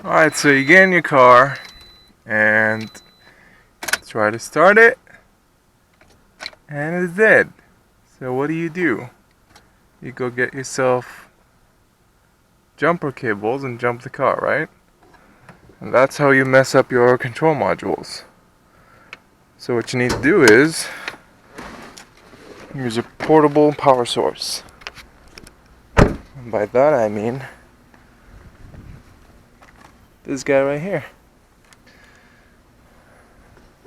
Alright, so you get in your car and try to start it, and it's dead. So what do? You go get yourself jumper cables and jump the car, right? And that's how you mess up your control modules. So what you need to do is use a portable power source. And by that I mean this guy right here.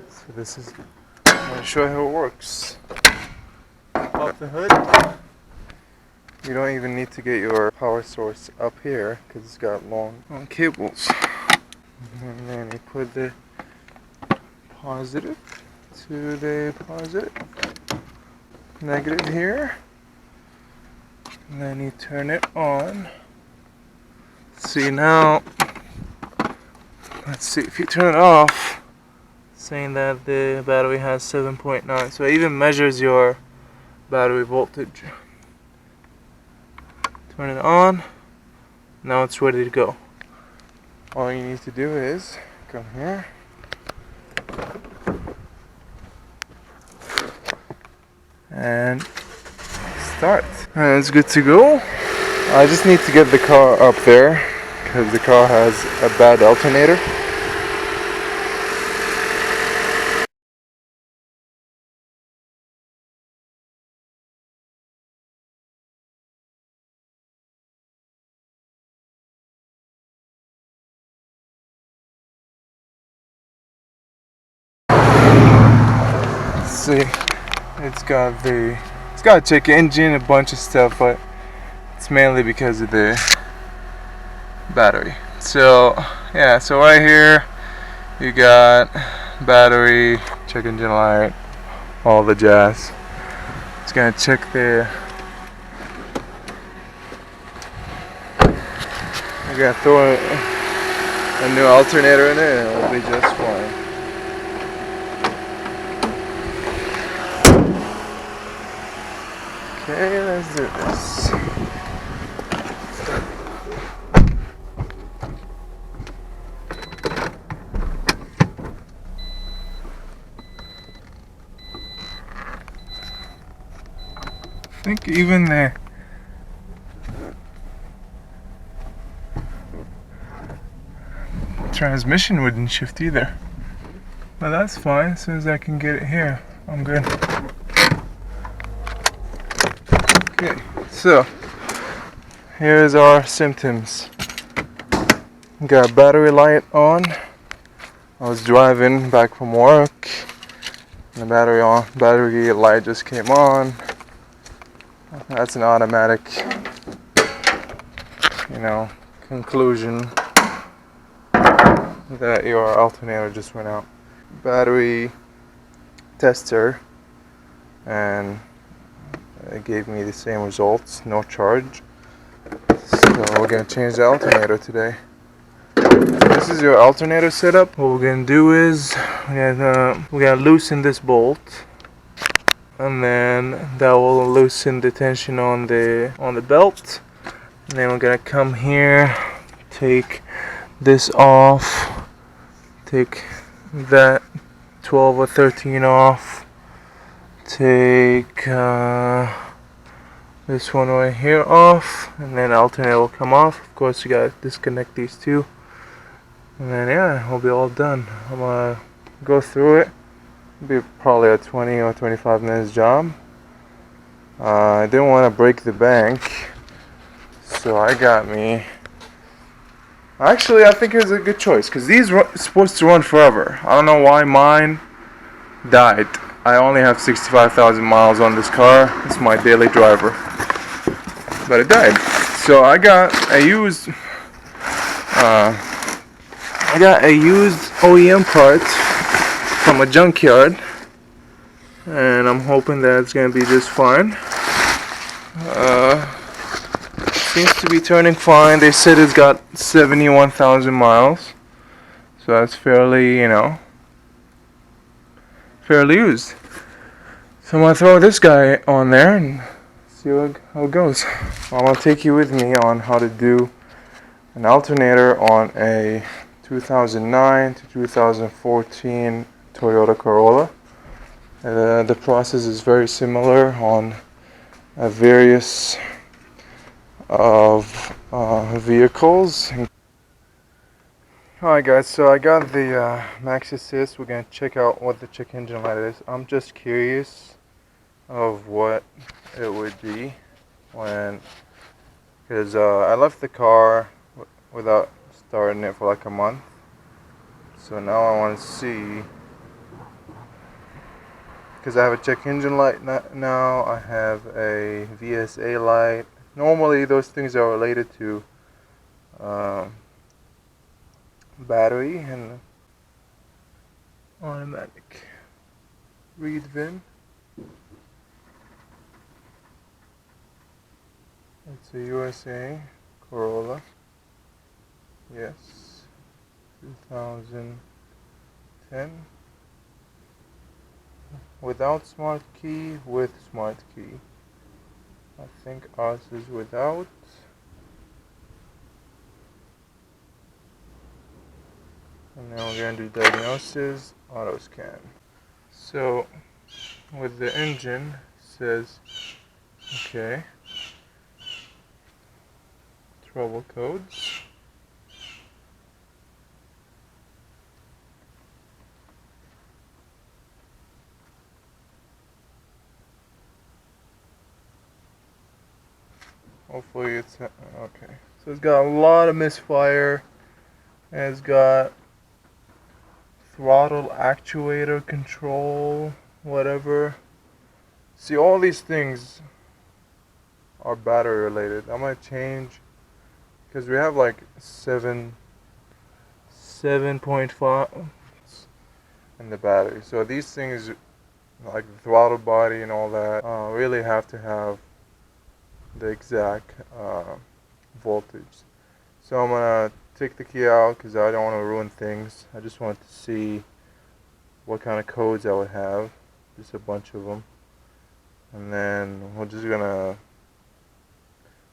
So this is, I'm going to show you how it works. Pop the hood. You don't even need to get your power source up here because it's got long cables. And then you put the positive to the positive, negative here, and then you turn it on. See now, let's see if you turn it off, saying that the battery has 7.9, so it even measures your battery voltage. Turn it on, now it's ready to go. All you need to do is come here, and start. And it's good to go. I just need to get the car up there because the car has a bad alternator. See, it's got a check engine, a bunch of stuff, but it's mainly because of the battery. So yeah, so right here you got battery, check engine light, all the jazz. It's gonna check the, I'm gonna throw a new alternator in it and it'll be just fine. Okay, let's do this. I think even the transmission wouldn't shift either. But that's fine, as soon as I can get it here, I'm good. Okay, so here's our symptoms. Got battery light on. I was driving back from work and the battery light just came on. That's an automatic, conclusion that your alternator just went out. Battery tester, and it gave me the same results, no charge. So we're gonna change the alternator today. This is your alternator setup. What we're gonna do is we're gonna loosen this bolt, and then that will loosen the tension on the belt. And then we're gonna come here, take this off, take that 12 or 13 off, take this one right here off, and then alternator will come off. Of course, you gotta disconnect these two, and then yeah, we'll be all done. I'm gonna go through it. It'll be probably a 20 or 25 minutes job. I didn't want to break the bank, so I got me. Actually, I think it was a good choice because these are supposed to run forever. I don't know why mine died. I only have 65,000 miles on this car. It's my daily driver, but it died. So I got a used OEM part from a junkyard, and I'm hoping that it's gonna be just fine. Seems to be turning fine. They said it's got 71,000 miles, so that's fairly, fairly used. So I'm gonna throw this guy on there and see how it goes. I'm gonna take you with me on how to do an alternator on a 2009 to 2014 Toyota Corolla. The process is very similar on various of vehicles. Alright guys, so I got the Max Assist. We're going to check out what the check engine light is. I'm just curious of what it would be when, because I left the car without starting it for like a month. So now I want to see, because I have a check engine light now, I have a VSA light. Normally those things are related to battery and automatic read VIN. It's a USA Corolla. Yes. 2010. Without smart key, with smart key. I think ours is without. And now we're going to do diagnosis, auto scan. So with the engine, it says, okay, trouble codes. Hopefully it's okay. So it's got a lot of misfire, and it's got throttle actuator control, whatever. See, all these things are battery related. I'm gonna change, because we have like 7.5 in the battery. So these things, like the throttle body and all that, really have to have the exact voltage. So I'm gonna take the key out because I don't want to ruin things. I just want to see what kind of codes I would have, just a bunch of them, and then we're just gonna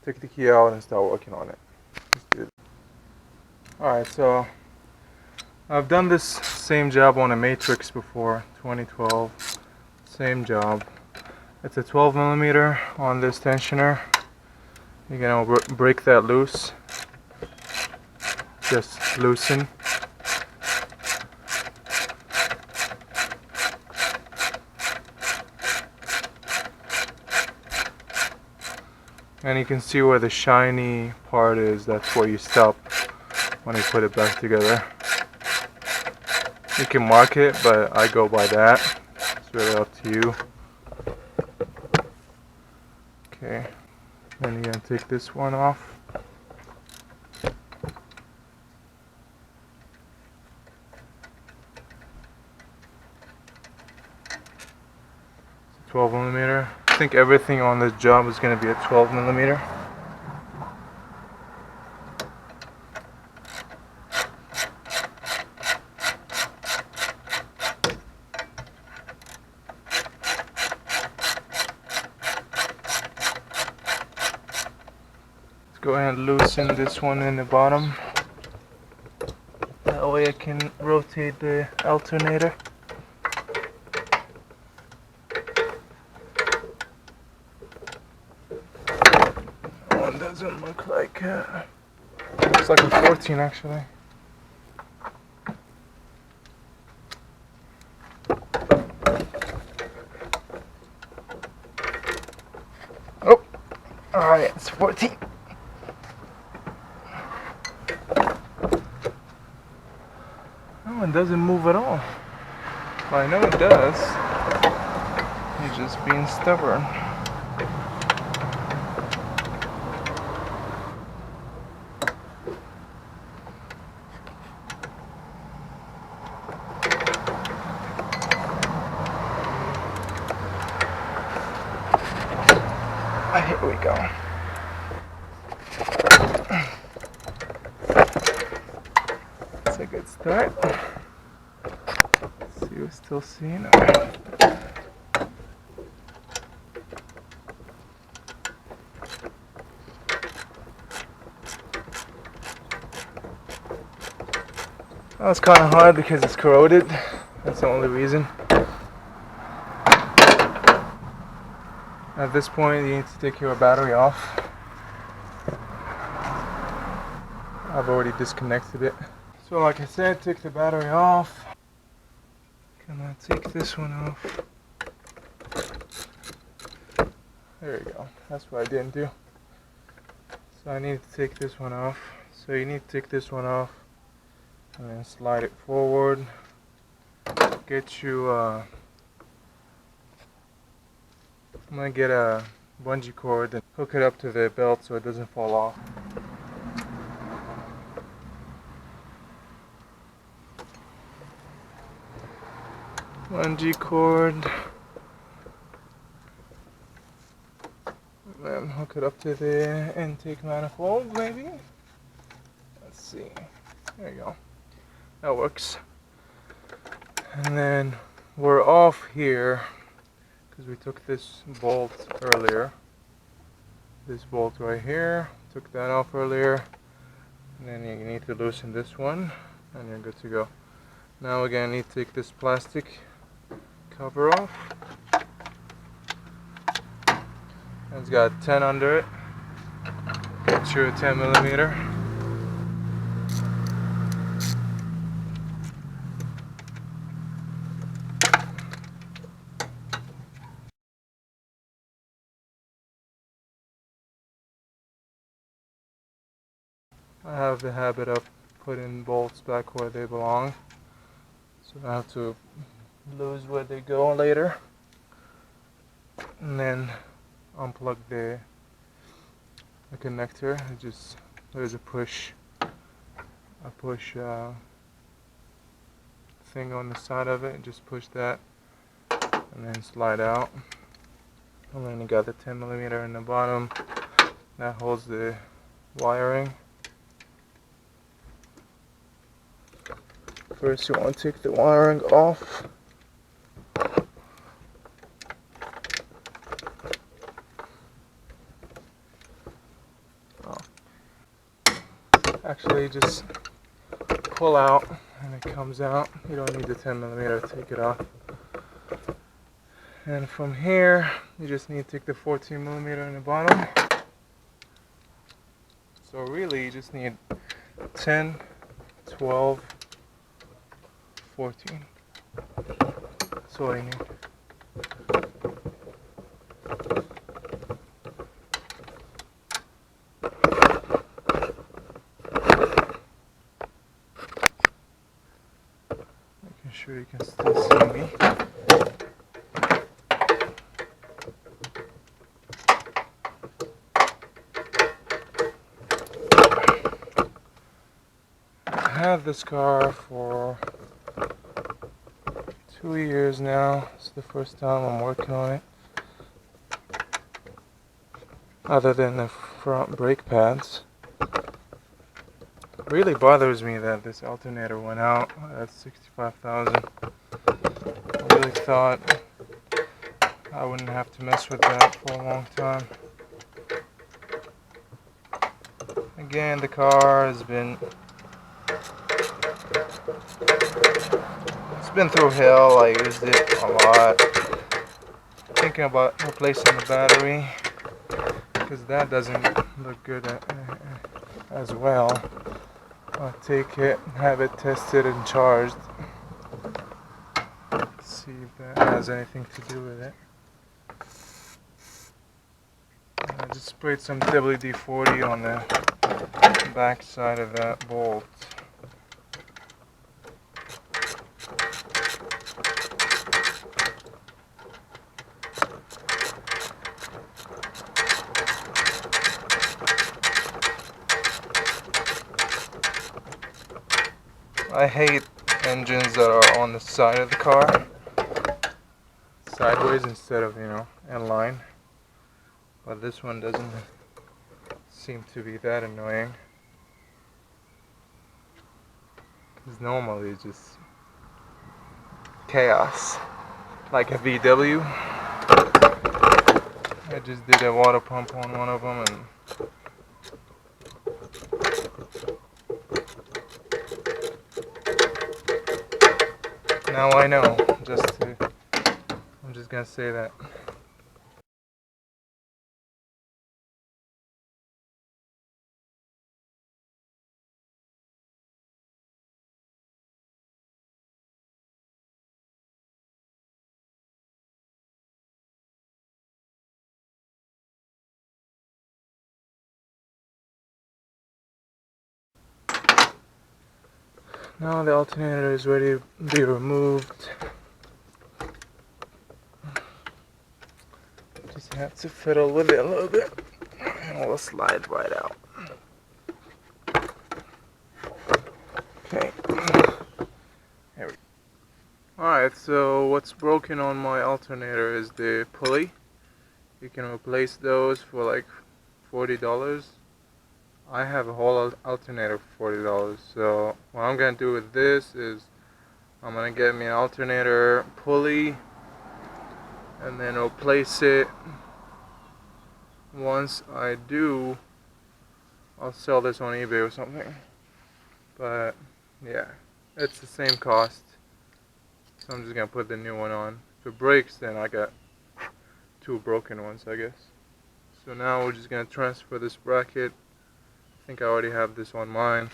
take the key out and start working on it. Let's do it. Alright, so I've done this same job on a Matrix before, 2012, same job. It's a 12mm on this tensioner. You're gonna break that loose, just loosen. And you can see where the shiny part is. That's where you stop when you put it back together. You can mark it, but I go by that. It's really up to you. Okay, then you're gonna take this one off. 12mm. I think everything on this job is going to be a 12mm. Let's go ahead and loosen this one in the bottom. That way I can rotate the alternator. Doesn't look like looks like a 14 actually. Oh, alright, it's 14. Oh, it doesn't move at all. Well, I know it does. You're just being stubborn. Here we go. That's a good start. Let's see, we're still seeing it. That was kind of hard because it's corroded. That's the only reason. At this point, you need to take your battery off. I've already disconnected it. So like I said, take the battery off. Gonna take this one off. There you go. That's what I didn't do. So I need to take this one off. So you need to take this one off and then slide it forward. Get you I'm gonna get a bungee cord and hook it up to the belt so it doesn't fall off. Bungee cord. And hook it up to the intake manifold, maybe. Let's see. There you go. That works. And then we're off here because we took this bolt earlier. This bolt right here. Took that off earlier. And then you need to loosen this one, and you're good to go. Now we're gonna need to take this plastic cover off. It's got 10 under it. Get your 10mm. I have the habit of putting bolts back where they belong, so I have to lose where they go later. And then unplug the connector. There's a push thing on the side of it. Just push that and then slide out. And then you got the 10mm in the bottom that holds the wiring. First you want to take the wiring off. Actually just pull out and it comes out. You don't need the 10mm to take it off. And from here you just need to take the 14mm in the bottom. So really you just need 10, 12, 14. That's all you need. Making sure you can still see me. I have this car for 2 years now. It's the first time I'm working on it. Other than the front brake pads. It really bothers me that this alternator went out at 65,000. I really thought I wouldn't have to mess with that for a long time. Again, the car has been through hell. I used it a lot. Thinking about replacing the battery because that doesn't look good as well. I'll take it, have it tested and charged. See if that has anything to do with it. I just sprayed some WD-40 on the back side of that bolt. I hate engines that are on the side of the car, sideways instead of, in line. But this one doesn't seem to be that annoying. Because normally it's just chaos. Like a VW. I just did a water pump on one of them and Now I know. I'm just gonna say that. Now the alternator is ready to be removed. Just have to fiddle with it a little bit and we'll slide right out. Okay. There we go. Alright, so what's broken on my alternator is the pulley. You can replace those for like $40. I have a whole alternator for $40. So what I'm gonna do with this is I'm gonna get me an alternator pulley and then replace it. Once I do, I'll sell this on eBay or something. But yeah, it's the same cost. So I'm just gonna put the new one on. If it breaks, then I got two broken ones, I guess. So now we're just gonna transfer this bracket. I think I already have this on mine.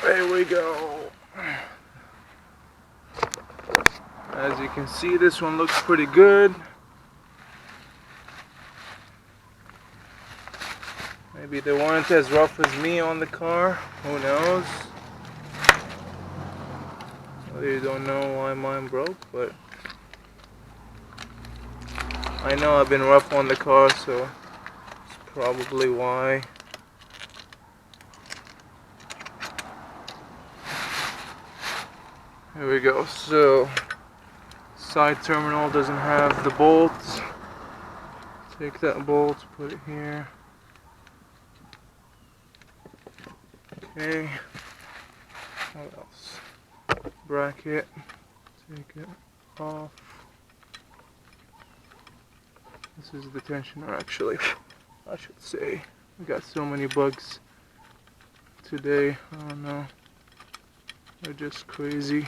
There we go. As you can see, this one looks pretty good. Maybe they weren't as rough as me on the car. Who knows? You don't know why mine broke, but I know I've been rough on the car, so it's probably why. Here we go. So side terminal doesn't have the bolts. Take that bolt, put it here. Okay. What else? Bracket. Take it off. This is the tensioner, actually. I should say. We got so many bugs today. I don't know. They're just crazy.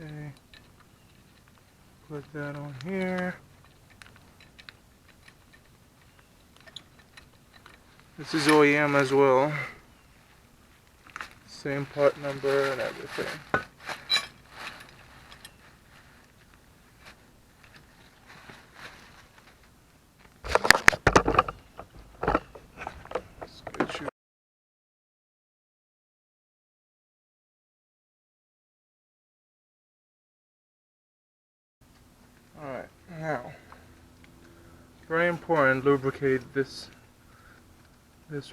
Okay. Put that on here. This is OEM as well. Same part number and everything. Let's get you. Alright, now very important, lubricate this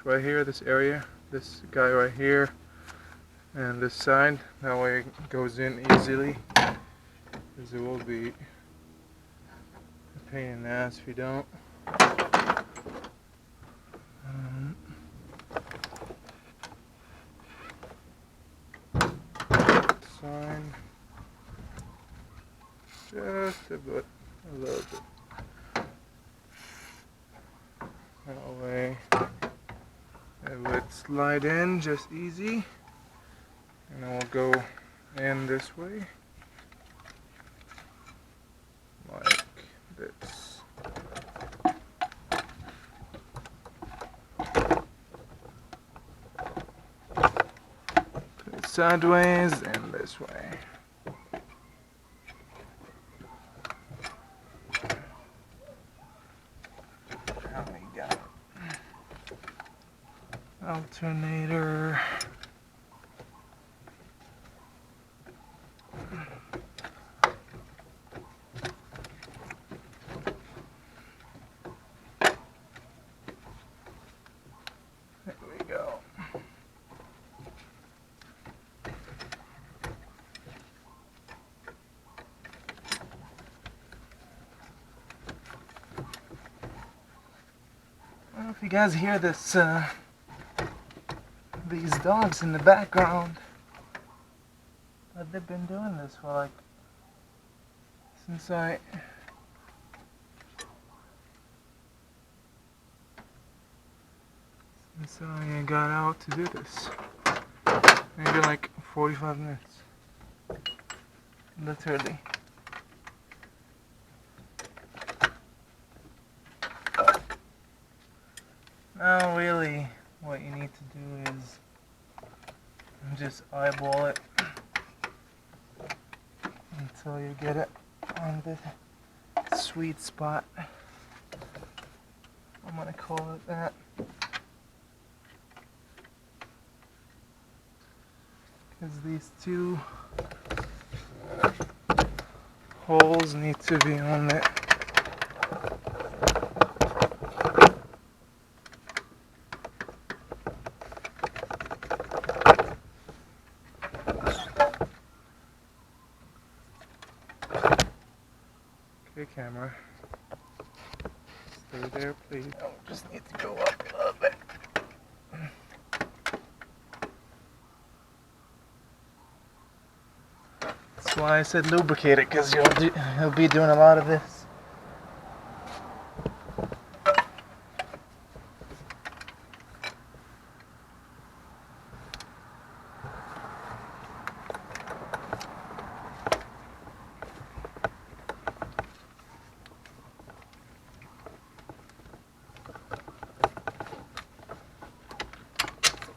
right here, this area, this guy right here, and this side. That way it goes in easily, because it will be a pain in the ass if you don't. Sign just a little bit. That way it would slide in just easy, and it will go in this way like this. Put it sideways and this way. Now we got it. Alternator. There we go. I don't know if you guys hear this, these dogs in the background, but they've been doing this for like, since I And so I got out to do this. Maybe like 45 minutes. Literally. Now really what you need to do is just eyeball it until you get it on the sweet spot. I'm gonna call it that. Because these two holes need to be on it. Okay, camera. Stay there, please. Oh, just need to go up a little bit. That's why I said lubricate it, because he'll be doing a lot of this.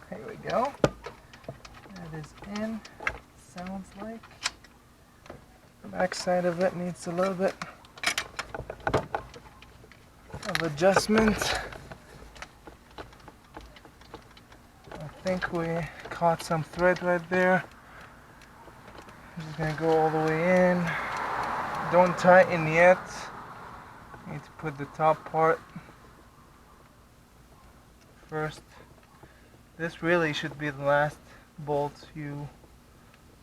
Here we go. That is in. Sounds like. The back side of it needs a little bit of adjustment. I think we caught some thread right there. I'm just gonna go all the way in. Don't tighten yet. Need to put the top part first. This really should be the last bolt you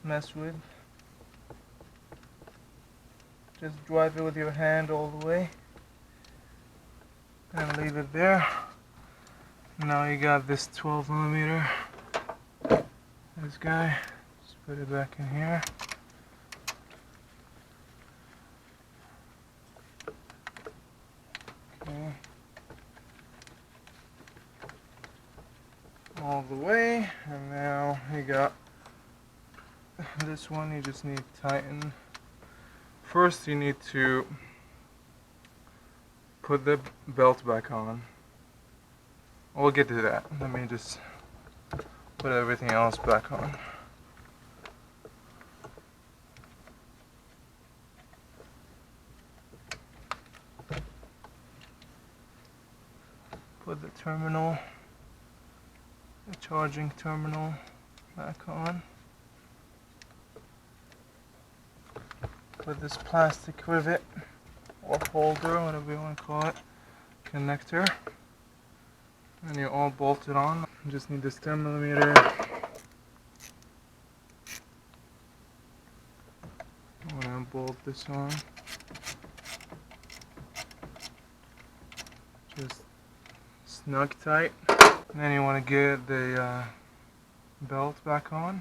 mess with. Just drive it with your hand all the way and leave it there. Now you got this 12mm. This guy, just put it back in here. Okay. All the way, and now you got this one. You just need to tighten. First you need to put the belt back on. We'll get to that. Let me just put everything else back on. Put the terminal, the charging terminal back on. Put this plastic rivet or holder, whatever you want to call it, connector, and you're all bolted on. You just need this 10mm. I'm gonna bolt this on. Just snug tight. And then you want to get the belt back on.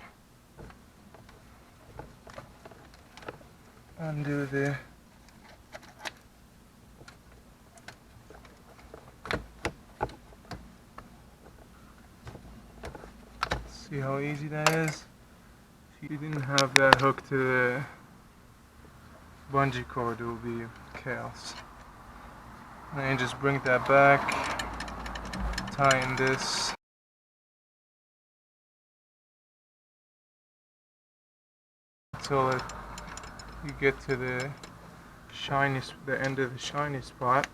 Undo the see how easy that is. If you didn't have that hooked to the bungee cord, it would be chaos. And then you just bring that back, tighten this. Until you get to the end of the shiny spot.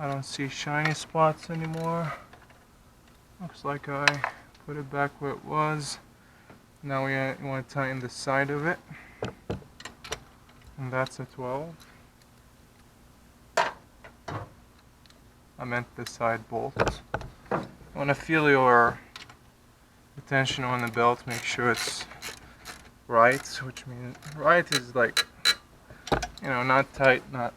I don't see shiny spots anymore. Looks like I put it back where it was. Now we want to tighten the side of it. And that's a 12. I meant the side bolt. You want to feel your tension on the belt, make sure it's right, which means right is like, you know, not tight, not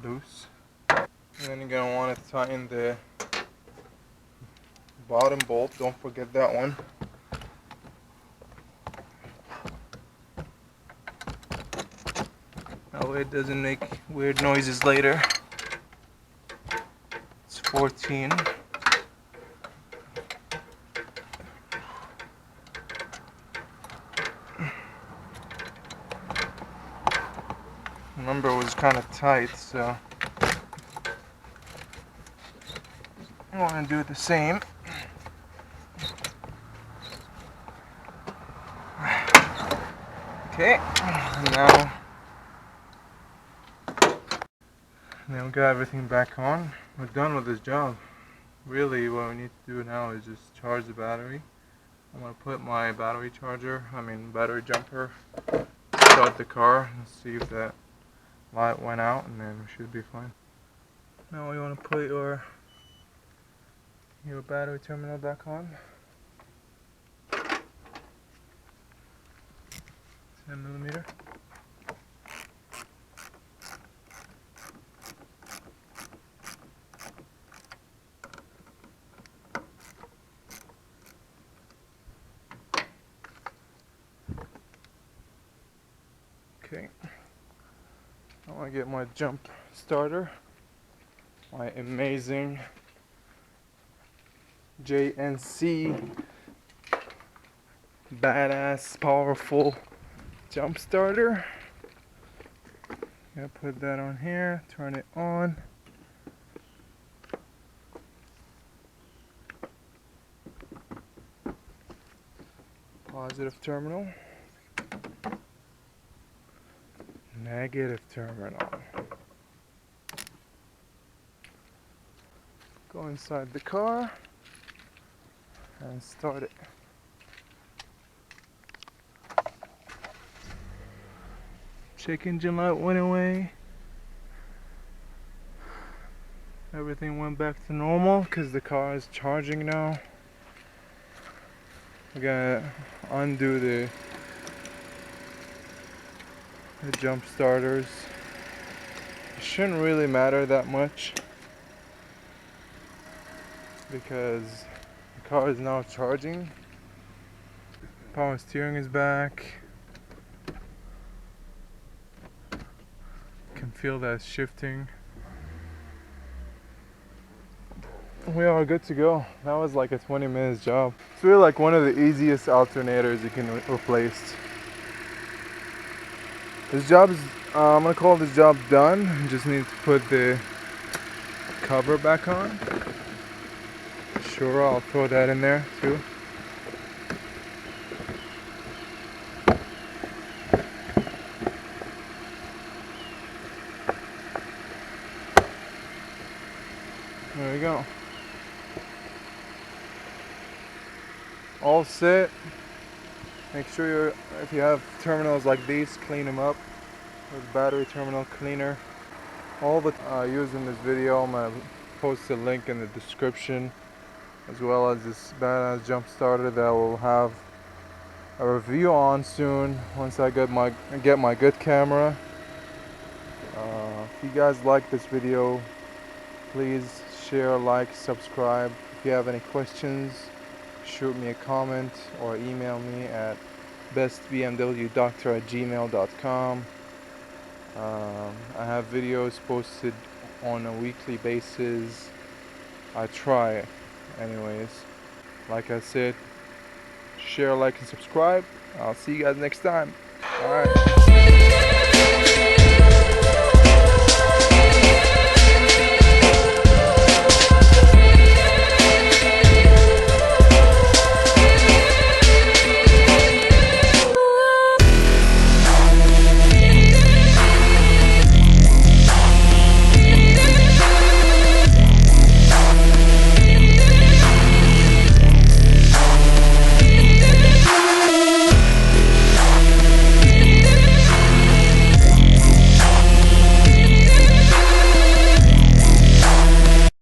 loose. And then you're gonna want to tighten the bottom bolt. Don't forget that one. That way it doesn't make weird noises later. It's 14. Remember, it was kind of tight, so I want to do the same. Okay, now we got everything back on. We're done with this job. Really, what we need to do now is just charge the battery. I'm gonna put my battery jumper, start the car, and see if that light went out, and then we should be fine. Now you want to put your battery terminal back on. 10mm. Okay. I want to get my jump starter. My amazing JNC badass powerful jump starter. Gonna put that on here, turn it on. Positive terminal. Negative terminal. Go inside the car and start it. Check engine light went away. Everything went back to normal because the car is charging now. We're gonna undo the jump starters. It shouldn't really matter that much because the car is now charging. Power steering is back. Can feel that shifting. We are good to go. That was like a 20 minutes job. It's really like one of the easiest alternators you can replace. This job is, I'm gonna call this job done. Just need to put the cover back on. Sure, I'll throw that in there too. There we go. All set. Make sure if you have terminals like these, clean them up with battery terminal cleaner. All the used in this video, I'm gonna post a link in the description, as well as this badass jump starter that we'll have a review on soon once I get my good camera. If you guys like this video, please share, like, subscribe. If you have any questions, shoot me a comment or email me at bestbmwdoctor@gmail.com. I have videos posted on a weekly basis. I try anyways. Like I said, share, like, and subscribe. I'll see you guys next time. Alright.